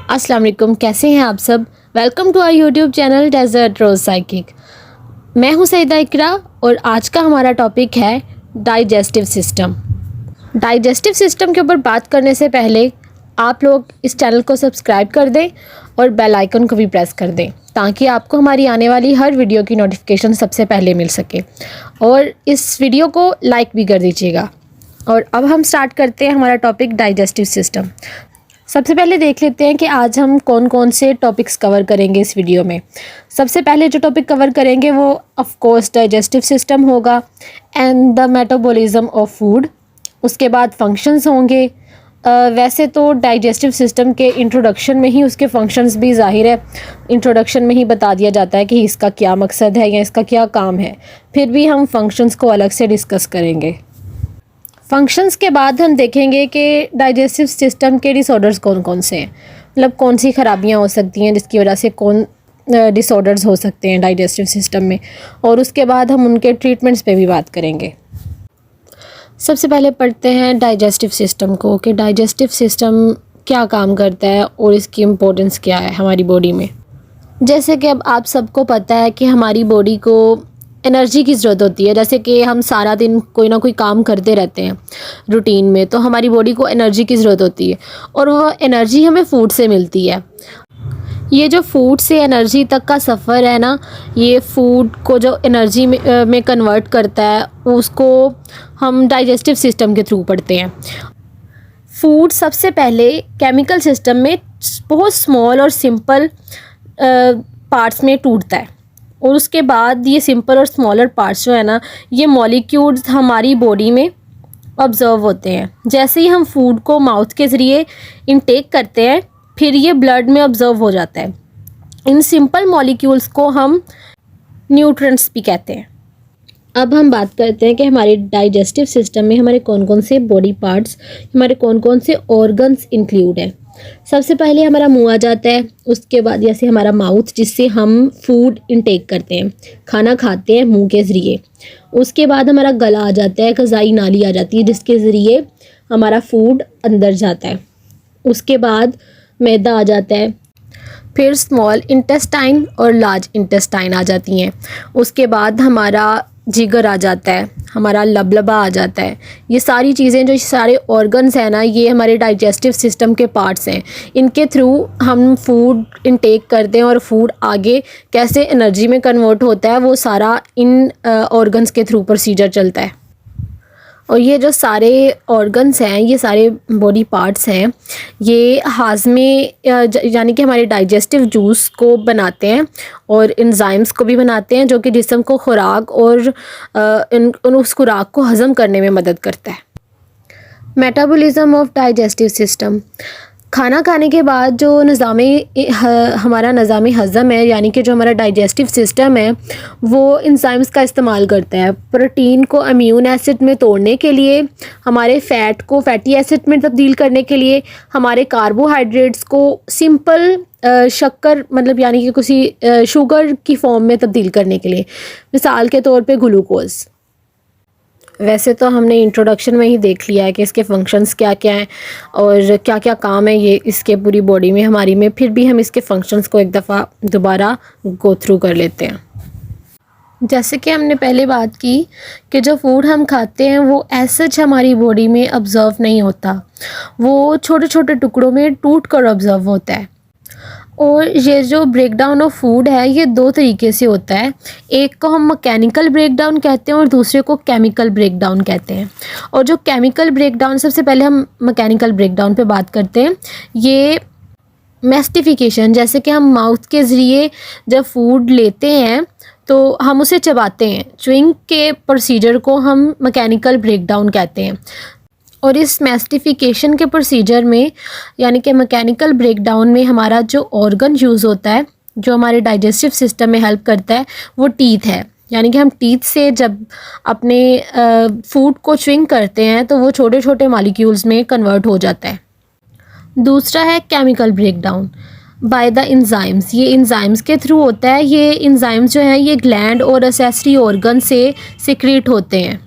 अस्सलाम वालेकुम, कैसे हैं आप सब। Welcome to our YouTube channel desert rose psychic. मैं हूं सईदा इकरा और आज का हमारा टॉपिक है डाइजेस्टिव सिस्टम। डाइजेस्टिव सिस्टम के ऊपर बात करने से पहले आप लोग इस चैनल को सब्सक्राइब कर दें और बेल आइकन को भी प्रेस कर दें ताकि आपको हमारी आने वाली हर वीडियो की नोटिफिकेशन सबसे पहले मिल सके, और इस वीडियो को लाइक भी कर दीजिएगा। और अब हम स्टार्ट करते हैं हमारा टॉपिक डाइजेस्टिव सिस्टम। सबसे पहले देख लेते हैं कि आज हम कौन कौन से टॉपिक्स कवर करेंगे इस वीडियो में। सबसे पहले जो टॉपिक कवर करेंगे वो ऑफ कोर्स डाइजेस्टिव सिस्टम होगा and the metabolism of food. उसके बाद फंक्शंस होंगे। वैसे तो डाइजेस्टिव सिस्टम के इंट्रोडक्शन में ही उसके फंक्शंस भी ज़ाहिर है, इंट्रोडक्शन में ही बता दिया जाता है कि इसका क्या मकसद है या इसका क्या काम है। फिर भी हम फंक्शंस को अलग से डिस्कस करेंगे। फंक्शंस के बाद हम देखेंगे कि डाइजेस्टिव सिस्टम के डिसऑर्डर्स कौन कौन से हैं, मतलब कौन सी खराबियां हो सकती हैं जिसकी वजह से कौन डिसऑर्डर्स हो सकते हैं डाइजेस्टिव सिस्टम में, और उसके बाद हम उनके ट्रीटमेंट्स पे भी बात करेंगे। सबसे पहले पढ़ते हैं डाइजेस्टिव सिस्टम को कि डाइजेस्टिव सिस्टम क्या काम करता है और इसकी इम्पोर्टेंस क्या है हमारी बॉडी में। जैसे कि अब आप सबको पता है कि हमारी बॉडी को एनर्जी की ज़रूरत होती है। जैसे कि हम सारा दिन कोई ना कोई काम करते रहते हैं रूटीन में, तो हमारी बॉडी को एनर्जी की ज़रूरत होती है और वो एनर्जी हमें फूड से मिलती है। ये जो फूड से एनर्जी तक का सफ़र है ना, ये फूड को जो एनर्जी में कन्वर्ट करता है उसको हम डाइजेस्टिव सिस्टम के थ्रू पढ़ते हैं। फूड सबसे पहले केमिकल सिस्टम में बहुत स्मॉल और सिंपल पार्ट्स में टूटता है, और उसके बाद ये सिंपल और स्मॉलर पार्ट्स जो है ना, ये मॉलिक्यूल्स हमारी बॉडी में ऑब्जर्व होते हैं। जैसे ही हम फूड को माउथ के ज़रिए इनटेक करते हैं, फिर ये ब्लड में ऑब्जर्व हो जाता है। इन सिंपल मॉलिक्यूल्स को हम न्यूट्रिएंट्स भी कहते हैं। अब हम बात करते हैं कि हमारे डाइजेस्टिव सिस्टम में हमारे कौन कौन से बॉडी पार्ट्स, हमारे कौन कौन से ऑर्गन्स इंक्लूड हैं। सबसे पहले हमारा मुंह आ जाता है। उसके बाद जैसे हमारा माउथ, जिससे हम फूड इनटेक करते हैं, खाना खाते हैं मुंह के ज़रिए। उसके बाद हमारा गला आ जाता है, ग़ज़ाई नाली आ जाती है जिसके ज़रिए हमारा फूड अंदर जाता है। उसके बाद मैदा आ जाता है, फिर स्मॉल इंटेस्टाइन और लार्ज इंटेस्टाइन आ जाती हैं। उसके बाद हमारा जिगर आ जाता है, हमारा लबलबा आ जाता है। ये सारी चीज़ें, जो सारे ऑर्गन्स हैं ना, ये हमारे डाइजेस्टिव सिस्टम के पार्ट्स हैं। इनके थ्रू हम फूड इनटेक करते हैं और फूड आगे कैसे एनर्जी में कन्वर्ट होता है वो सारा इन ऑर्गन्स के थ्रू प्रोसीजर चलता है। और ये जो सारे ऑर्गन्स हैं, ये सारे बॉडी पार्ट्स हैं, ये हाज़मे यानी कि हमारे डाइजेस्टिव जूस को बनाते हैं और एंजाइम्स को भी बनाते हैं, जो कि जिस्म को खुराक और उस खुराक को हज़म करने में मदद करता है। Metabolism of digestive system. खाना खाने के बाद जो हमारा निज़ाम हज़म है, यानी कि जो हमारा डाइजेस्टिव सिस्टम है, वो एंजाइम्स का इस्तेमाल करता है प्रोटीन को अमीनो एसिड में तोड़ने के लिए, हमारे फ़ैट को फैटी एसिड में तब्दील करने के लिए, हमारे कार्बोहाइड्रेट्स को सिंपल शक्कर मतलब यानी कि किसी शुगर की फॉर्म में तब्दील करने के लिए, मिसाल के तौर पे ग्लूकोज़। वैसे तो हमने इंट्रोडक्शन में ही देख लिया है कि इसके फंक्शंस क्या क्या हैं और क्या क्या काम है ये इसके पूरी बॉडी में हमारी में। फिर भी हम इसके फंक्शंस को एक दफ़ा दोबारा गो थ्रू कर लेते हैं। जैसे कि हमने पहले बात की कि जो फूड हम खाते हैं वो ऐसे हमारी बॉडी में ऑब्ज़र्व नहीं होता, वो छोटे छोटे टुकड़ों में टूट कर ऑब्ज़र्व होता है। और ये जो ब्रेक डाउन ऑफ फूड है, ये दो तरीके से होता है। एक को हम मैकेनिकल ब्रेक डाउन कहते हैं और दूसरे को केमिकल ब्रेक डाउन कहते हैं। और जो केमिकल ब्रेक डाउन, सबसे पहले हम मैकेनिकल ब्रेक डाउन पे बात करते हैं। ये मैस्टिफिकेशन, जैसे कि हम माउथ के ज़रिए जब फूड लेते हैं तो हम उसे चबाते हैं, च्युइंग के प्रोसीजर को हम मैकेनिकल ब्रेक डाउन कहते हैं। और इस मैस्टिफिकेशन के प्रोसीजर में यानी कि मैकेनिकल ब्रेकडाउन में हमारा जो ऑर्गन यूज़ होता है, जो हमारे डाइजेस्टिव सिस्टम में हेल्प करता है, वो टीथ है। यानी कि हम टीथ से जब अपने फूड को च्युइंग करते हैं तो वो छोटे छोटे मॉलिक्यूल्स में कन्वर्ट हो जाता है। दूसरा है chemical breakdown by the enzymes. ये एंजाइम्स के थ्रू होता है। ये एंजाइम्स जो हैं ये ग्लैंड और एक्सेसरी ऑर्गन से सिक्रीट होते हैं।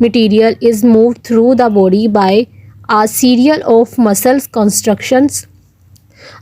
material is moved through the body by a serial of muscles constructions.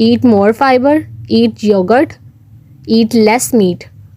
eat more fiber, eat yogurt, eat less meat.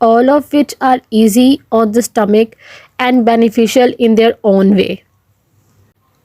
all of which are easy on the stomach and beneficial in their own way.